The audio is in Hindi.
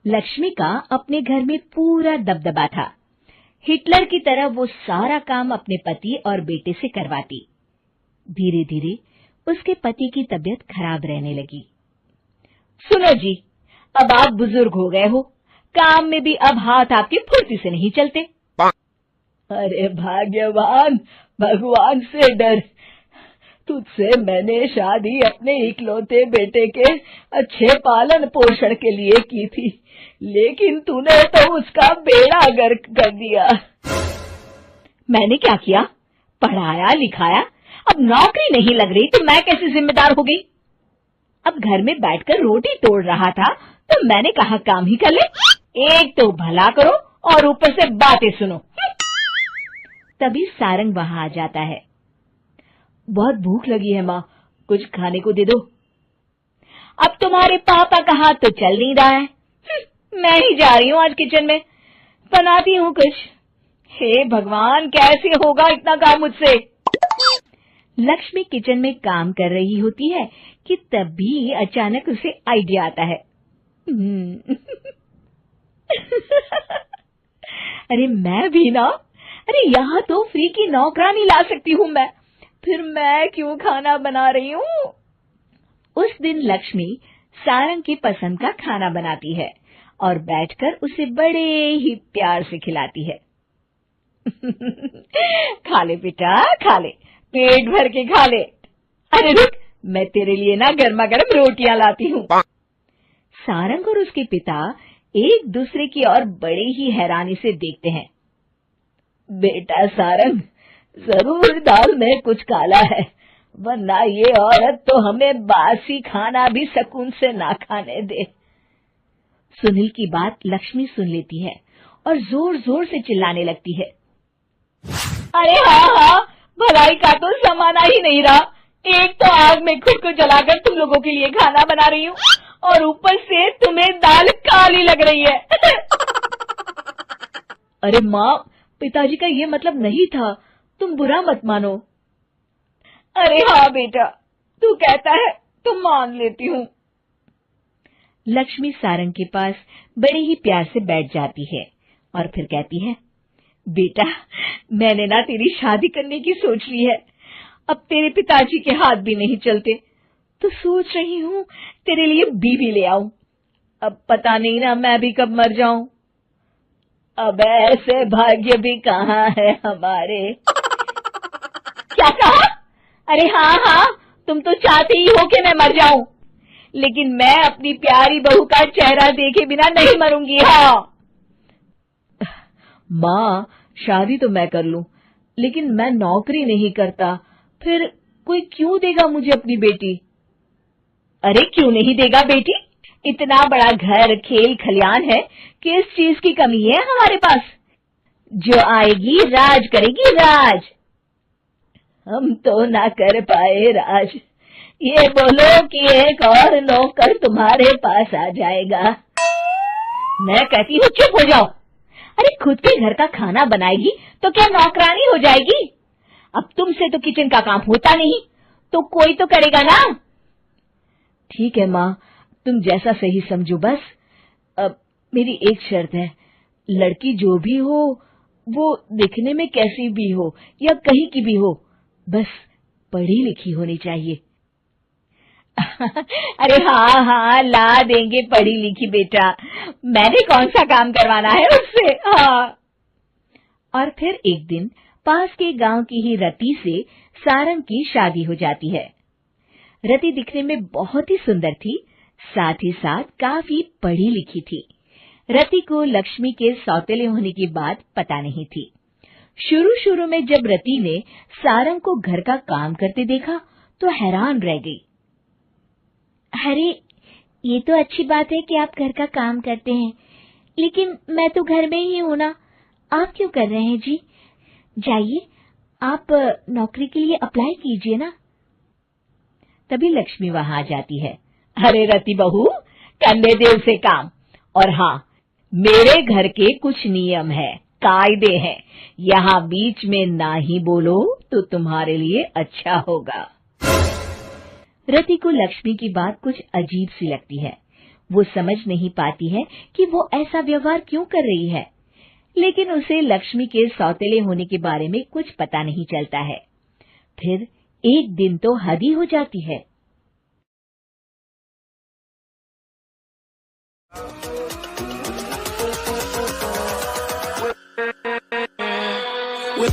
लक्ष्मी का अपने घर में पूरा दबदबा था। हिटलर की तरह वो सारा काम अपने पति और बेटे से करवाती। धीरे धीरे उसके पति की तबीयत खराब रहने लगी। सुनो जी, अब आप बुजुर्ग हो गए हो, काम में भी अब हाथ आपके फुर्ती से नहीं चलते। अरे भाग्यवान, भगवान से डर। तुझसे मैंने शादी अपने इकलौते बेटे के अच्छे पालन पोषण के लिए की थी, लेकिन तूने तो उसका बेड़ा गर्क कर दिया। मैंने क्या किया? पढ़ाया लिखाया, अब नौकरी नहीं लग रही तो मैं कैसे जिम्मेदार हो गई? अब घर में बैठकर रोटी तोड़ रहा था तो मैंने कहा काम ही कर ले। एक तो भला करो और ऊपर से बातें सुनो। तभी सारंग वहां आ जाता है। बहुत भूख लगी है माँ, कुछ खाने को दे दो। अब तुम्हारे पापा का हाथ तो चल नहीं रहा है। मैं ही जा रही हूँ आज किचन में, बनाती हूँ कुछ। हे भगवान, कैसे होगा इतना काम मुझसे? लक्ष्मी किचन में काम कर रही होती है कि तभी अचानक उसे आइडिया आता है। अरे मैं भी ना, अरे यहाँ तो फ्री की नौकरानी ला सकती हूँ मैं, फिर मैं क्यों खाना बना रही हूँ? उस दिन लक्ष्मी सारंग की पसंद का खाना बनाती है और बैठकर उसे बड़े ही प्यार से खिलाती है। खा ले बेटा, खा ले, पेट भर के खा ले। अरे रुक, मैं तेरे लिए ना गर्मा गर्म रोटियां लाती हूँ। सारंग और उसके पिता एक दूसरे की ओर बड़े ही हैरानी से देखते हैं। बेटा सारंग, जरूर दाल में कुछ काला है, वरना ये औरत तो हमें बासी खाना भी सुकून से ना खाने दे। सुनील की बात लक्ष्मी सुन लेती है और जोर जोर से चिल्लाने लगती है। अरे हाँ, भलाई का तो जमाना ही नहीं रहा। एक तो आग में खुद को जलाकर तुम लोगों के लिए खाना बना रही हूँ और ऊपर से तुम्हें दाल काली लग रही है। अरे माँ, पिताजी का ये मतलब नहीं था, तुम बुरा मत मानो। अरे हाँ बेटा, तू कहता है तो मान लेती हूँ। लक्ष्मी सारंग के पास बड़े ही प्यार से बैठ जाती है और फिर कहती है, बेटा मैंने ना तेरी शादी करने की सोच ली है। अब तेरे पिताजी के हाथ भी नहीं चलते तो सोच रही हूँ तेरे लिए बीवी ले आऊं। अब पता नहीं ना मैं भी कब मर जाऊं। अब ऐसे भाग्य भी कहाँ है हमारे। क्या कहा? अरे हाँ, तुम तो चाहते ही हो कि मैं मर जाऊं, लेकिन मैं अपनी प्यारी बहू का चेहरा देखे बिना नहीं मरूंगी। हाँ माँ, शादी तो मैं कर लूं, लेकिन मैं नौकरी नहीं करता, फिर कोई क्यों देगा मुझे अपनी बेटी? अरे क्यों नहीं देगा बेटी? इतना बड़ा घर, खेल खलियान है, किस चीज की कमी है हमारे पास? जो आएगी राज करेगी, राज। हम तो ना कर पाए राज, ये बोलो कि एक और नौकर तुम्हारे पास आ जाएगा। मैं कहती हूँ चुप हो जाओ। अरे खुद के घर का खाना बनाएगी तो क्या नौकरानी हो जाएगी? अब तुमसे तो किचन का काम होता नहीं, तो कोई तो करेगा ना। ठीक है माँ, तुम जैसा सही समझो बस। अब मेरी एक शर्त है, लड़की जो भी हो वो दिखने में कैसी भी हो या कहीं की भी हो, बस पढ़ी लिखी होनी चाहिए। अरे हाँ, ला देंगे पढ़ी लिखी बेटा, मैंने कौन सा काम करवाना है उससे। हाँ। और फिर एक दिन पास के गांव की ही रति से सारंग की शादी हो जाती है। रति दिखने में बहुत ही सुंदर थी, साथ ही साथ काफी पढ़ी लिखी थी। रति को लक्ष्मी के सौतेले होने की बात पता नहीं थी। शुरू में जब रति ने सारंग को घर का काम करते देखा तो हैरान रह गई। अरे ये तो अच्छी बात है कि आप घर का काम करते हैं, लेकिन मैं तो घर में ही हूं ना, आप क्यों कर रहे हैं जी? जाइए, आप नौकरी के लिए अप्लाई कीजिए ना। तभी लक्ष्मी वहां आ जाती है। अरे रति बहू, करने दे उसे काम। और हाँ, मेरे घर के कुछ नियम है, कायदे हैं, यहाँ बीच में ना ही बोलो तो तुम्हारे लिए अच्छा होगा। रति को लक्ष्मी की बात कुछ अजीब सी लगती है। वो समझ नहीं पाती है कि वो ऐसा व्यवहार क्यों कर रही है, लेकिन उसे लक्ष्मी के सौतेले होने के बारे में कुछ पता नहीं चलता है। फिर एक दिन तो हद ही हो जाती है। With